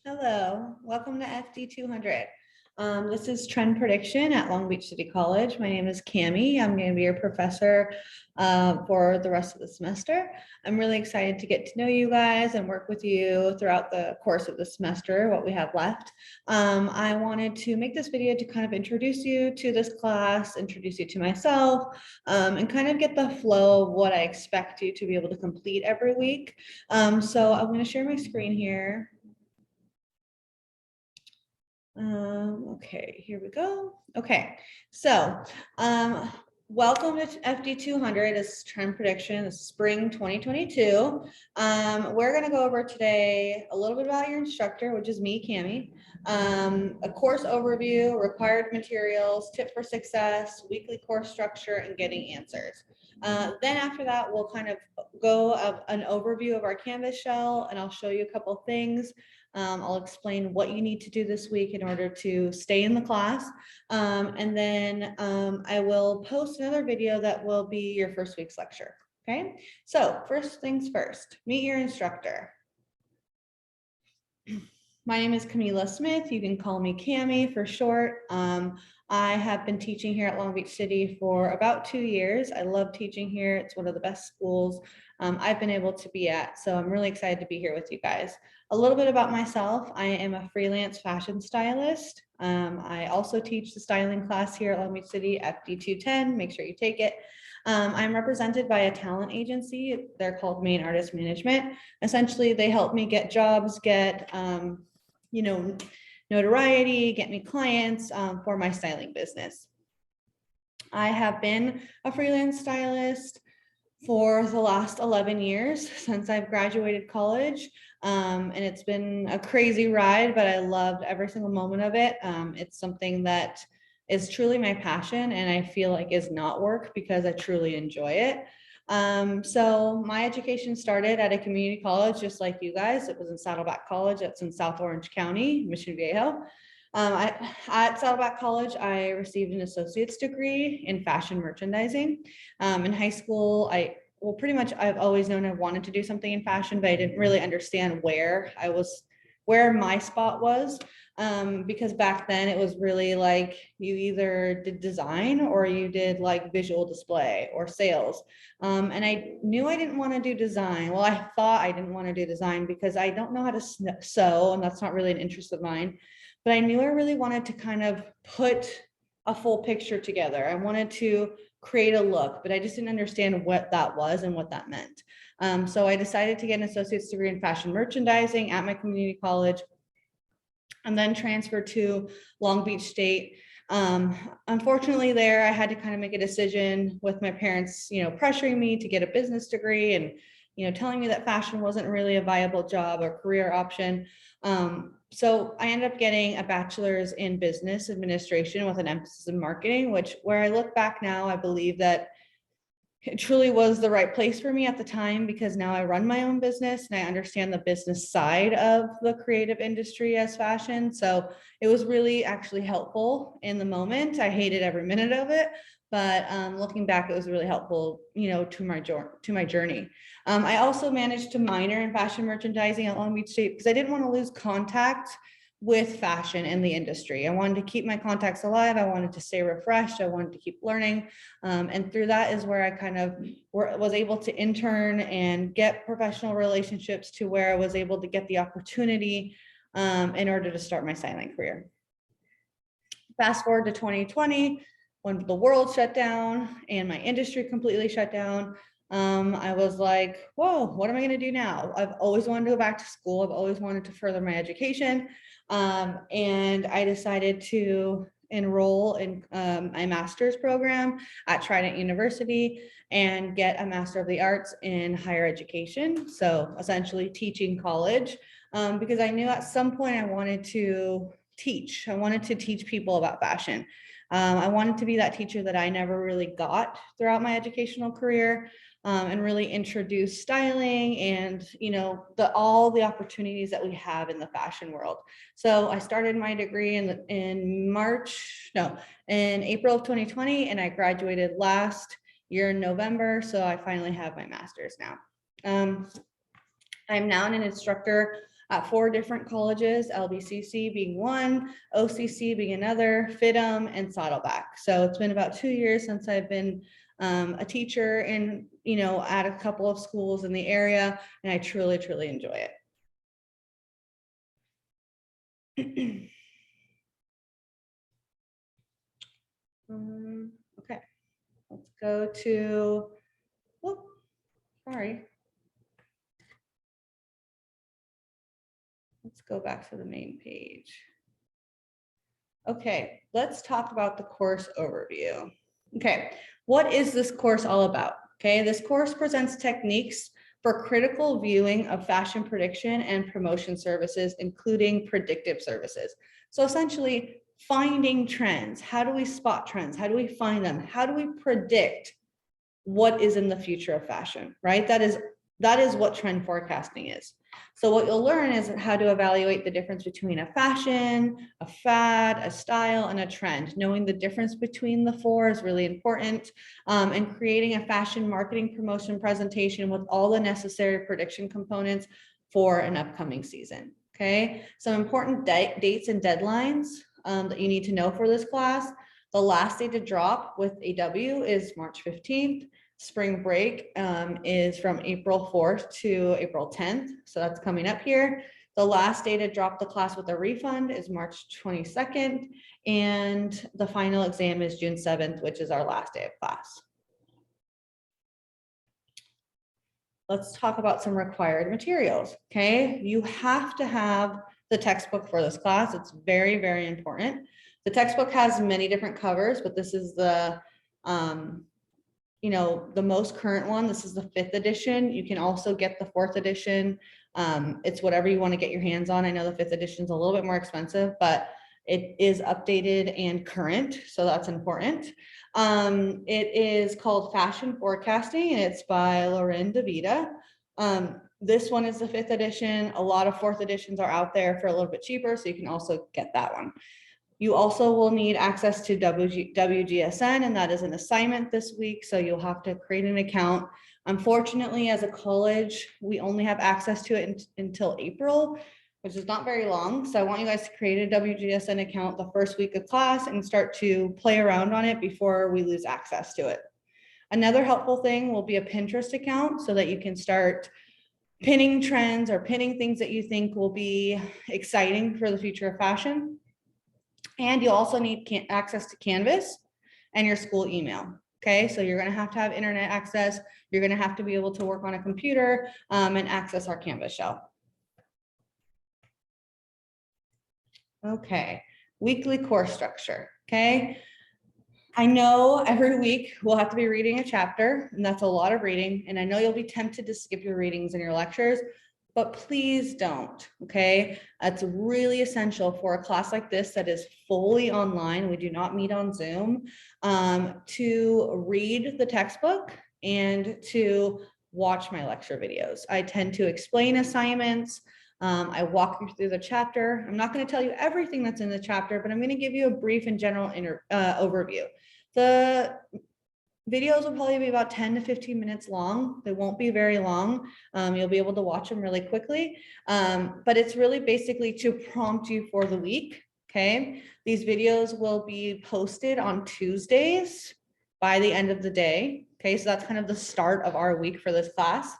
Hello, welcome to FD200. This is trend prediction at Long Beach City College. My name is Cami. I'm going to be your professor for the rest of the semester. I'm really excited to get to know you guys and work with you throughout the course of the semester, what we have left. I wanted to make this video to kind of introduce you to this class, introduce you to myself, and kind of get the flow of what I expect you to be able to complete every week. So I'm going to share my screen here. Okay, here we go. Okay, so welcome to FD200. This is trend prediction. This is spring 2022. We're going to go over today a little bit about your instructor, which is me, Cami, a course overview, required materials, tip for success, weekly course structure, and getting answers. Then after that, we'll kind of go of an overview of our Canvas shell, and I'll show you a couple things. I'll explain what you need to do this week in order to stay in the class. And then I will post another video that will be your first week's lecture. Okay, so first things first, meet your instructor. My name is Camila Smith. You can call me Cami for short. I have been teaching here at Long Beach City for about 2 years. I love teaching here. It's one of the best schools I've been able to be at. So I'm really excited to be here with you guys. A little bit about myself. I am a freelance fashion stylist. I also teach the styling class here at Long Beach City, FD200. Make sure you take it. I'm represented by a talent agency. They're called Main Artist Management. Essentially, they help me get jobs, get notoriety, get me clients for my styling business. I have been a freelance stylist for the last 11 years since I've graduated college. And it's been a crazy ride, but I loved every single moment of it. It's something that is truly my passion and I feel like is not work because I truly enjoy it. So my education started at a community college, just like you guys. It was in Saddleback College. That's in South Orange County, Mission Viejo. At Saddleback College, I received an associate's degree in fashion merchandising. In high school, I've always known I wanted to do something in fashion, but I didn't really understand where my spot was. Because back then it was really like you either did design or you did like visual display or sales. And I knew I didn't want to do design. Well, I thought I didn't want to do design because I don't know how to sew, and that's not really an interest of mine. But I knew I really wanted to kind of put a full picture together. I wanted to create a look, but I just didn't understand what that was and what that meant. So I decided to get an associate's degree in fashion merchandising at my community college, and then transferred to Long Beach State. Unfortunately there, I had to kind of make a decision with my parents, pressuring me to get a business degree and, telling me that fashion wasn't really a viable job or career option. So I ended up getting a bachelor's in business administration with an emphasis in marketing, which where I look back now, I believe that it truly was the right place for me at the time because now I run my own business and I understand the business side of the creative industry as fashion. So it was really actually helpful in the moment. I hated every minute of it, but looking back, it was really helpful, to my journey. I also managed to minor in fashion merchandising at Long Beach State because I didn't want to lose contact with fashion in the industry. I wanted to keep my contacts alive. I wanted to stay refreshed. I wanted to keep learning. And through that is where I kind of was able to intern and get professional relationships to where I was able to get the opportunity in order to start my styling career. Fast forward to 2020, when the world shut down and my industry completely shut down. I was like, whoa, what am I going to do now? I've always wanted to go back to school. I've always wanted to further my education. And I decided to enroll in my master's program at Trident University and get a Master of the Arts in higher education. So essentially teaching college, because I knew at some point I wanted to teach. I wanted to teach people about fashion. I wanted to be that teacher that I never really got throughout my educational career. And really introduce styling and all the opportunities that we have in the fashion world. So I started my degree in April of 2020, and I graduated last year in November. So I finally have my master's now. I'm now an instructor at 4 different colleges, LBCC being one, OCC being another, FIDM, and Saddleback. So it's been about 2 years since I've been a teacher in, at a couple of schools in the area, and I truly, truly enjoy it. Okay, let's go to, whoop, sorry. Let's go back to the main page. Okay, let's talk about the course overview. Okay, what is this course all about? Okay, this course presents techniques for critical viewing of fashion prediction and promotion services, including predictive services. So essentially, finding trends. How do we spot trends? How do we find them? How do we predict what is in the future of fashion, right? That is what trend forecasting is. So what you'll learn is how to evaluate the difference between a fashion, a fad, a style, and a trend. Knowing the difference between the 4 is really important, and creating a fashion marketing promotion presentation with all the necessary prediction components for an upcoming season. Okay, some important dates and deadlines that you need to know for this class. The last day to drop with AW is March 15th. Spring break is from April 4th to April 10th. So that's coming up here. The last day to drop the class with a refund is March 22nd. And the final exam is June 7th, which is our last day of class. Let's talk about some required materials. Okay, you have to have the textbook for this class. It's very, very important. The textbook has many different covers, but this is the the most current one. This is the 5th edition. You can also get the 4th edition. It's whatever you want to get your hands on. I know the 5th edition is a little bit more expensive, but it is updated and current, so that's important. It is called Fashion Forecasting, and it's by Lauren DeVita. This one is the 5th edition. A lot of 4th editions are out there for a little bit cheaper, so you can also get that one. You also will need access to WGSN, and that is an assignment this week, so you'll have to create an account. Unfortunately, as a college, we only have access to it until April, which is not very long. So I want you guys to create a WGSN account the first week of class and start to play around on it before we lose access to it. Another helpful thing will be a Pinterest account so that you can start pinning trends or pinning things that you think will be exciting for the future of fashion. And you also need access to Canvas and your school email. Okay, so you're going to have internet access. You're going to have to be able to work on a computer and access our Canvas shell. Okay, weekly course structure. Okay, I know every week we'll have to be reading a chapter, and that's a lot of reading. And I know you'll be tempted to skip your readings in your lectures, but please don't, okay? That's really essential for a class like this that is fully online. We do not meet on Zoom, to read the textbook and to watch my lecture videos. I tend to explain assignments. I walk you through the chapter. I'm not going to tell you everything that's in the chapter, but I'm going to give you a brief and general overview. The videos will probably be about 10 to 15 minutes long. They won't be very long. You'll be able to watch them really quickly. But it's really basically to prompt you for the week. Okay. These videos will be posted on Tuesdays by the end of the day. Okay. So that's kind of the start of our week for this class.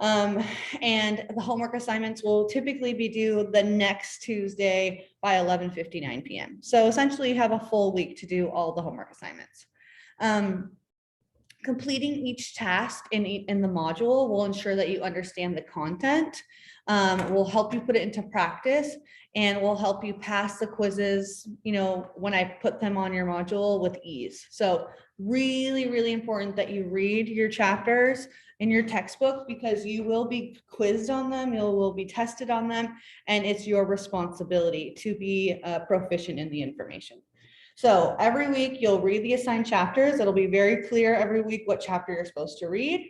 And the homework assignments will typically be due the next Tuesday by 11:59 p.m. So essentially you have a full week to do all the homework assignments. Completing each task in the module will ensure that you understand the content, will help you put it into practice, and will help you pass the quizzes, when I put them on your module with ease. So really, really important that you read your chapters in your textbook, because you will be quizzed on them, you will be tested on them, and it's your responsibility to be proficient in the information. So every week you'll read the assigned chapters. It'll be very clear every week what chapter you're supposed to read.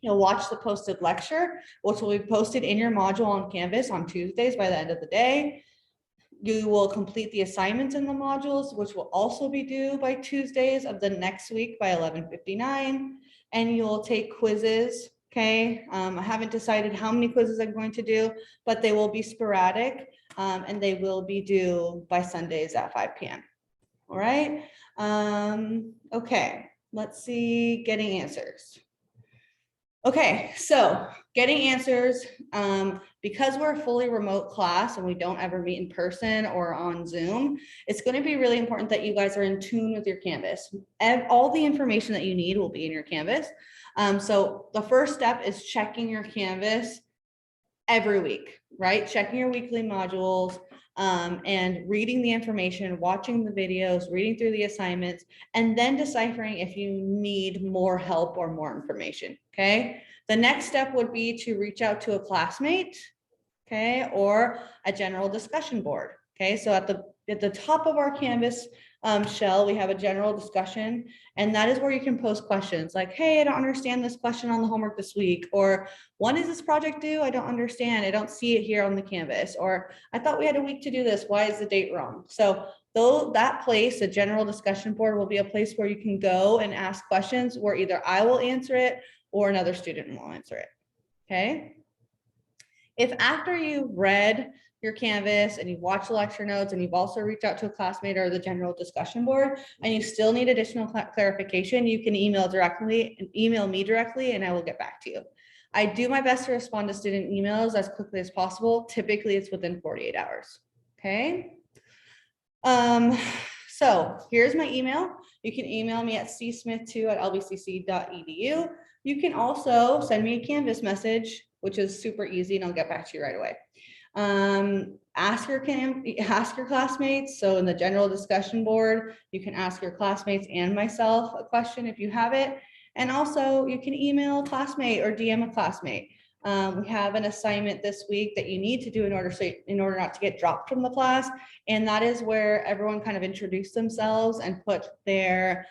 You'll watch the posted lecture, which will be posted in your module on Canvas on Tuesdays by the end of the day. You will complete the assignments in the modules, which will also be due by Tuesdays of the next week by 11:59. And you'll take quizzes, Okay, I haven't decided how many quizzes I'm going to do, but they will be sporadic and they will be due by Sundays at 5 p.m. All right. Okay, let's see, getting answers. Okay, so getting answers, because we're a fully remote class and we don't ever meet in person or on Zoom, it's going to be really important that you guys are in tune with your Canvas. All the information that you need will be in your Canvas. So the first step is checking your Canvas every week, right? Checking your weekly modules and reading the information, watching the videos, reading through the assignments, and then deciphering if you need more help or more information, okay? The next step would be to reach out to a classmate, okay, or a general discussion board, okay? So at the top of our Canvas shell, we have a general discussion, and that is where you can post questions like, hey, I don't understand this question on the homework this week, or when is this project due? I don't understand. I don't see it here on the Canvas, or I thought we had a week to do this. Why is the date wrong? So though that place, a general discussion board, will be a place where you can go and ask questions where either I will answer it or another student will answer it, okay? If after you've read your Canvas and you've watched the lecture notes and you've also reached out to a classmate or the general discussion board and you still need additional clarification, you can email me directly and I will get back to you. I do my best to respond to student emails as quickly as possible. Typically it's within 48 hours, okay? So here's my email. You can email me at csmith2@lbcc.edu. You can also send me a Canvas message, which is super easy, and I'll get back to you right away. Ask your classmates. So in the general discussion board, you can ask your classmates and myself a question if you have it. And also you can email a classmate or DM a classmate. We have an assignment this week that you need to do in order not to get dropped from the class. And that is where everyone kind of introduce themselves and put their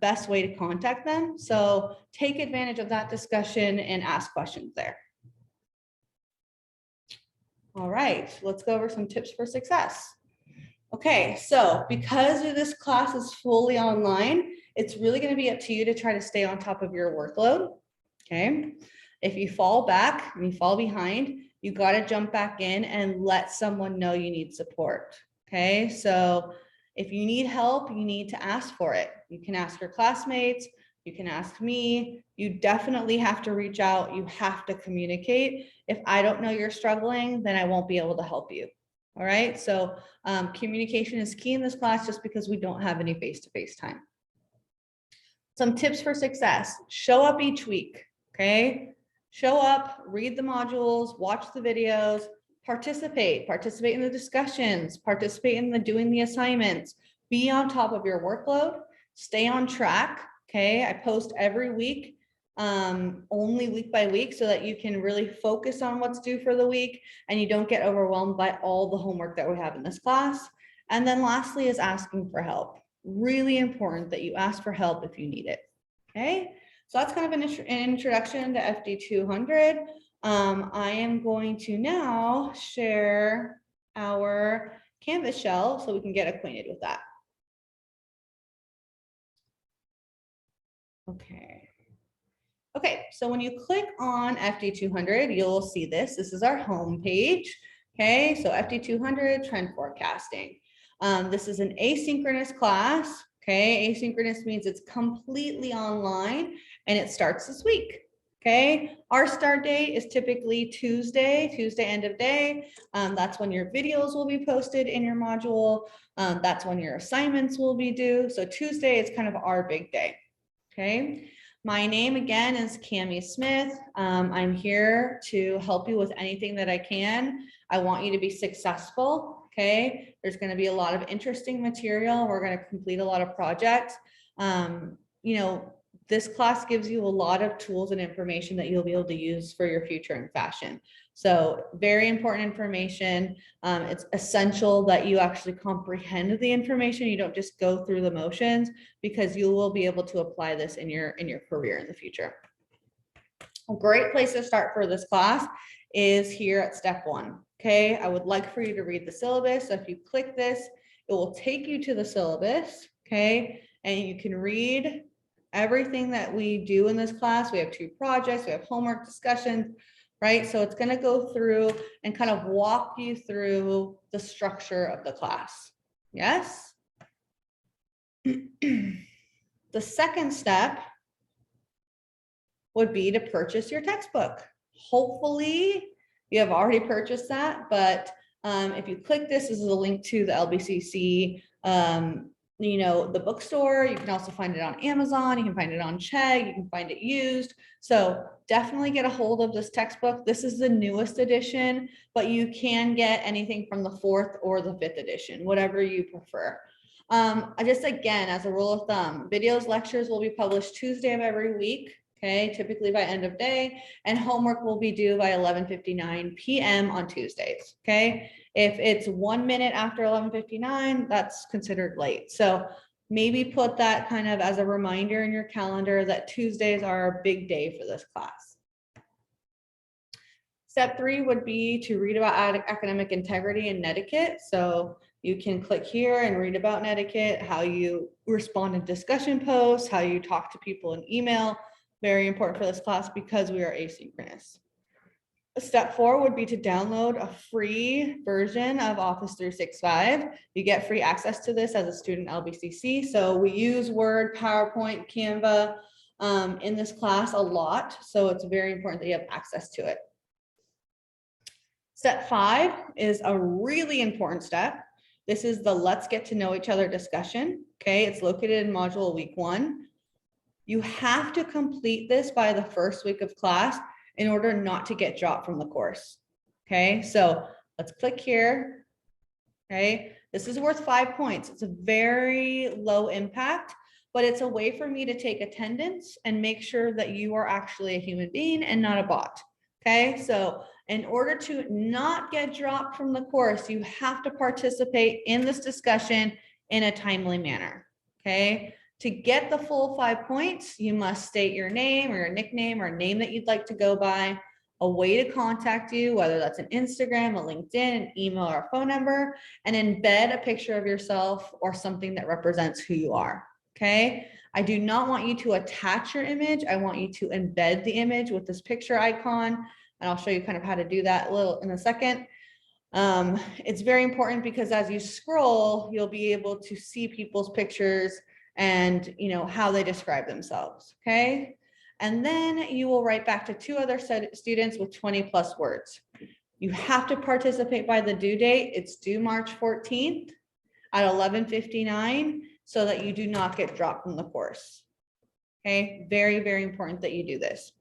best way to contact them. So take advantage of that discussion and ask questions there. All right, let's go over some tips for success. Okay, so because this class is fully online, it's really going to be up to you to try to stay on top of your workload. Okay, if you fall back and you fall behind, you got to jump back in and let someone know you need support. Okay, so if you need help, you need to ask for it. You can ask your classmates, you can ask me. You definitely have to reach out. You have to communicate. If I don't know you're struggling, then I won't be able to help you. All right, so communication is key in this class just because we don't have any face-to-face time. Some tips for success: show up each week, okay? Show up, read the modules, watch the videos, participate in the discussions, participate in doing the assignments, be on top of your workload, stay on track, okay? I post every week, only week by week, so that you can really focus on what's due for the week and you don't get overwhelmed by all the homework that we have in this class. And then lastly is asking for help. Really important that you ask for help if you need it, okay? So that's kind of an introduction to FD200. I am going to now share our Canvas shell so we can get acquainted with that. Okay. Okay, so when you click on FD200, you'll see this. This is our home page. Okay, so FD200 trend forecasting. This is an asynchronous class. Okay, asynchronous means it's completely online and it starts this week. Okay, our start date is typically Tuesday end of day. That's when your videos will be posted in your module. That's when your assignments will be due. So Tuesday is kind of our big day. Okay. My name again is Cami Smith. I'm here to help you with anything that I can. I want you to be successful, okay? There's gonna be a lot of interesting material. We're gonna complete a lot of projects. You know, this class gives you a lot of tools and information that you'll be able to use for your future in fashion. So very important information. It's essential that you actually comprehend the information. You don't just go through the motions, because you will be able to apply this in your career in the future. A great place to start for this class is here at step 1. Okay, I would like for you to read the syllabus. So if you click this, it will take you to the syllabus. Okay, and you can read Everything that we do in this class, we have 2 projects, we have homework discussions, right? So it's going to go through and kind of walk you through the structure of the class. Yes? The second step would be to purchase your textbook. Hopefully you have already purchased that, but if you click this is a link to the LBCC, the bookstore. You can also find it on Amazon. You can find it on Chegg. You can find it used. So definitely get a hold of this textbook. This is the newest edition, but you can get anything from the 4th or the 5th edition, whatever you prefer. Just again, as a rule of thumb, videos, lectures will be published Tuesday of every week. Okay, typically by end of day, and homework will be due by 11:59 p.m. on Tuesdays. Okay, if it's 1 minute after 11:59, that's considered late. So maybe put that kind of as a reminder in your calendar that Tuesdays are a big day for this class. Step 3 would be to read about academic integrity and netiquette. So you can click here and read about netiquette, how you respond in discussion posts, how you talk to people in email. Very important for this class because we are asynchronous. Step 4 would be to download a free version of Office 365. You get free access to this as a student LBCC. So we use Word, PowerPoint, Canva in this class a lot. So it's very important that you have access to it. Step 5 is a really important step. This is the let's get to know each other discussion. Okay, it's located in module week 1. You have to complete this by the first week of class in order not to get dropped from the course. Okay, so let's click here. Okay, this is worth 5 points. It's a very low impact, but it's a way for me to take attendance and make sure that you are actually a human being and not a bot. Okay, so in order to not get dropped from the course, you have to participate in this discussion in a timely manner. Okay. To get the full 5 points, you must state your name or your nickname or a name that you'd like to go by, a way to contact you, whether that's an Instagram, a LinkedIn, an email, or a phone number, and embed a picture of yourself or something that represents who you are. Okay. I do not want you to attach your image. I want you to embed the image with this picture icon. And I'll show you kind of how to do that a little in a second. It's very important because as you scroll, you'll be able to see people's pictures and how they describe themselves. Okay. And then you will write back to 2 other students with 20+ words. You have to participate by the due date. It's due March 14th at 11:59 so that you do not get dropped from the course. Okay. Very, very important that you do this.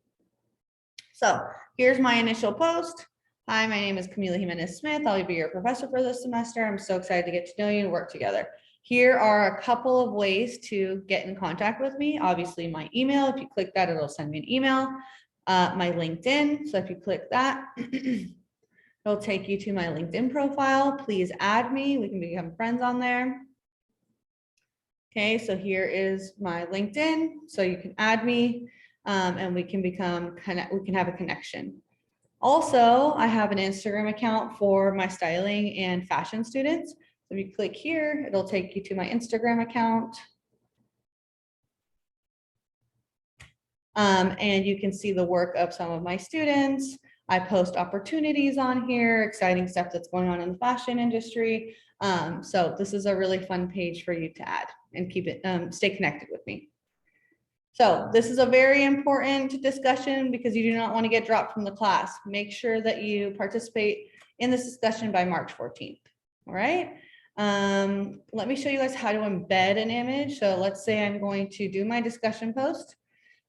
So here's my initial post. Hi, my name is Camila Jimenez Smith. I'll be your professor for this semester. I'm so excited to get to know you and work together. Here are a couple of ways to get in contact with me. Obviously, my email. If you click that, it'll send me an email. My LinkedIn. So if you click that, it'll take you to my LinkedIn profile. Please add me. We can become friends on there. Okay, so here is my LinkedIn. So you can add me and we can have a connection. Also, I have an Instagram account for my styling and fashion students. So if you click here, it'll take you to my Instagram account. And you can see the work of some of my students. I post opportunities on here, exciting stuff that's going on in the fashion industry. So this is a really fun page for you to add and keep it, stay connected with me. So this is a very important discussion because you do not want to get dropped from the class. Make sure that you participate in this discussion by March 14th. All right. Let me show you guys how to embed an image. So let's say I'm going to do my discussion post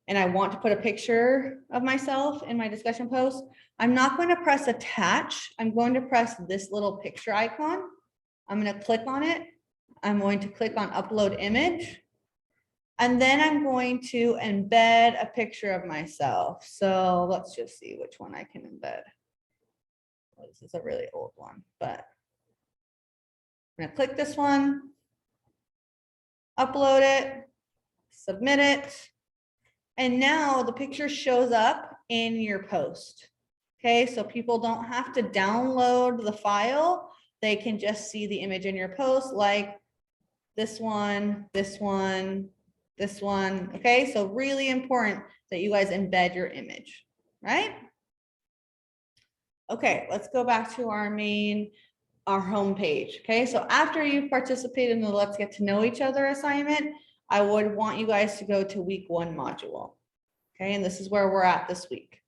and I want to put a picture of myself in my discussion post. I'm not going to press attach. I'm going to press this little picture icon. I'm going to click on it. I'm going to click on upload image. And then I'm going to embed a picture of myself. So let's just see which one I can embed. This is a really old one, but I'm gonna click this one, upload it, submit it. And now the picture shows up in your post. Okay, so people don't have to download the file. They can just see the image in your post, like this one, this one, okay? So really important that you guys embed your image, right? Okay, let's go back to our home page, okay? So after you've participated in the Let's Get to Know Each Other assignment, I would want you guys to go to week 1 module, okay? And this is where we're at this week.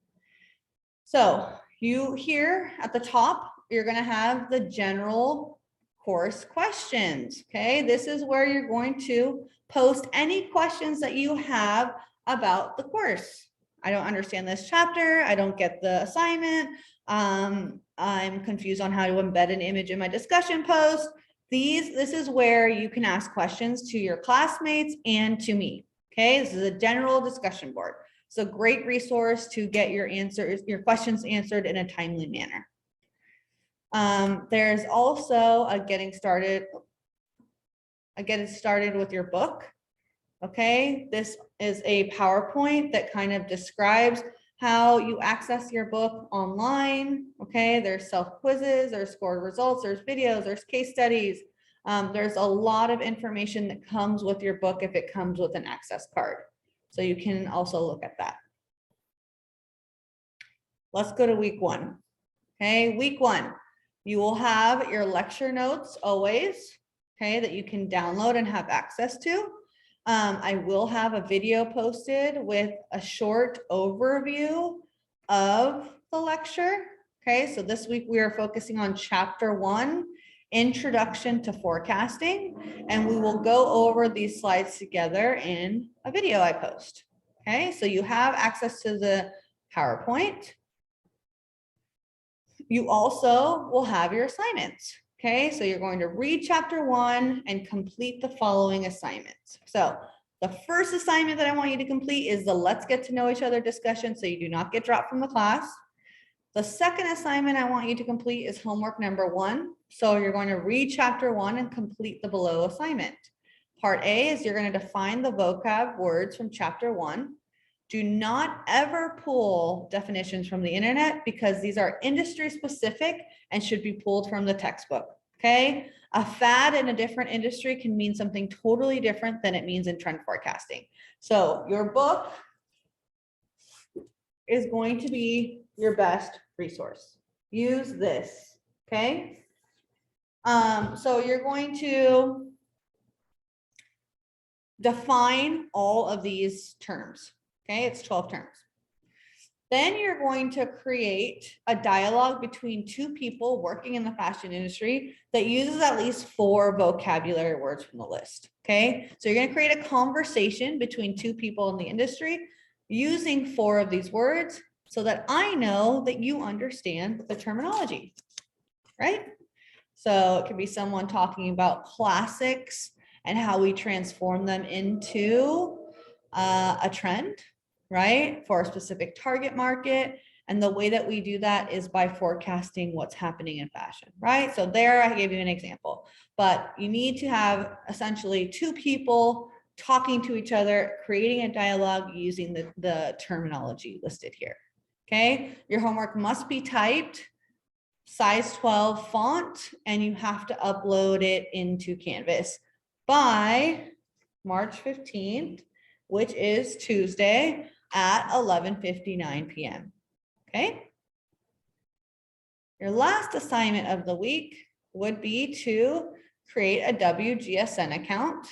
So you here at the top, you're gonna have the general course questions, okay? This is where you're going to post any questions that you have about the course. I don't understand this chapter. I don't get the assignment. I'm confused on how to embed an image in my discussion post. This is where you can ask questions to your classmates and to me, okay? This is a general discussion board. It's a great resource to get your questions answered in a timely manner. There's also a getting started with your book. Okay, this is a PowerPoint that kind of describes how you access your book online. Okay, there's self quizzes, there's scored results, there's videos, there's case studies. There's a lot of information that comes with your book if it comes with an access card. So you can also look at that. Let's go to week 1. Okay, week 1, you will have your lecture notes always, okay, that you can download and have access to. I will have a video posted with a short overview of the lecture. Okay, so this week we are focusing on chapter 1, Introduction to Forecasting, and we will go over these slides together in a video I post. Okay, so you have access to the PowerPoint. You also will have your assignments. Okay, so you're going to read chapter 1 and complete the following assignments. So the first assignment that I want you to complete is the Let's Get to Know Each Other discussion, so you do not get dropped from the class. The second assignment I want you to complete is homework number 1. So you're going to read chapter 1 and complete the below assignment. Part A is you're going to define the vocab words from chapter 1. Do not ever pull definitions from the internet because these are industry specific and should be pulled from the textbook, okay? A fad in a different industry can mean something totally different than it means in trend forecasting. So your book is going to be your best resource. Use this, okay? So you're going to define all of these terms. Okay, it's 12 terms. Then you're going to create a dialogue between 2 people working in the fashion industry that uses at least 4 vocabulary words from the list. Okay, so you're going to create a conversation between 2 people in the industry using 4 of these words so that I know that you understand the terminology, right? So it could be someone talking about classics and how we transform them into a trend, right, for a specific target market. And the way that we do that is by forecasting what's happening in fashion, right? So there I gave you an example, but you need to have essentially 2 people talking to each other, creating a dialogue using the terminology listed here. Okay, your homework must be typed, size 12 font, and you have to upload it into Canvas by March 15th, which is Tuesday at 11:59 p.m. Okay. Your last assignment of the week would be to create a WGSN account.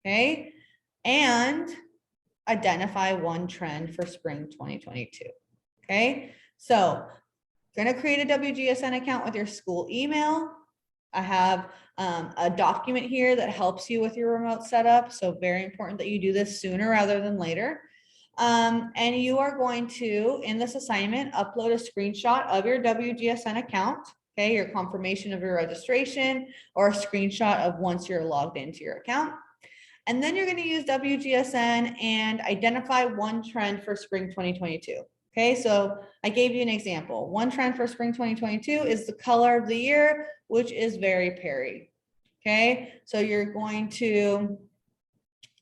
Okay. And identify one trend for spring 2022. Okay. So you're going to create a WGSN account with your school email. I have a document here that helps you with your remote setup. So very important that you do this sooner rather than later. And you are going to, in this assignment, upload a screenshot of your WGSN account, okay, your confirmation of your registration, or a screenshot of once you're logged into your account. And then you're going to use WGSN and identify one trend for spring 2022. Okay, so I gave you an example. One trend for spring 2022 is the color of the year, which is very Perry. Okay, so you're going to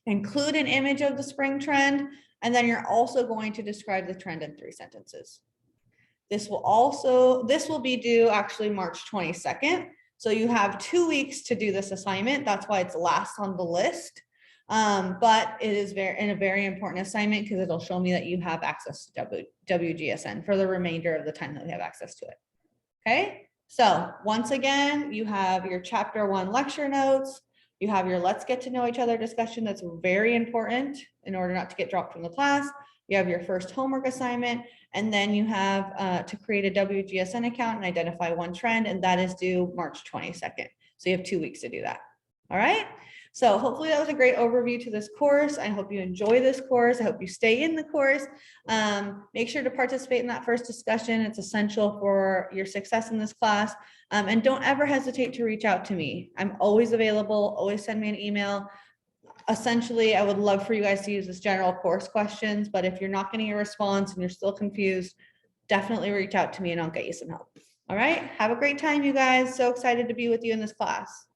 include an image of the spring trend, and then you're also going to describe the trend in 3 sentences. This will be due actually March 22nd. So you have 2 weeks to do this assignment. That's why it's last on the list. But it is a very important assignment because it'll show me that you have access to WGSN for the remainder of the time that we have access to it. Okay, so once again, you have your chapter 1 lecture notes. You have your let's get to know each other discussion. That's very important in order not to get dropped from the class. You have your first homework assignment, and then you have to create a WGSN account and identify one trend, and that is due March 22nd. So you have 2 weeks to do that. All right. So hopefully that was a great overview to this course. I hope you enjoy this course. I hope you stay in the course. Make sure to participate in that first discussion. It's essential for your success in this class. And don't ever hesitate to reach out to me. I'm always available. Always send me an email. Essentially, I would love for you guys to use this general course questions, but if you're not getting a response and you're still confused, definitely reach out to me and I'll get you some help. All right. Have a great time, you guys. So excited to be with you in this class.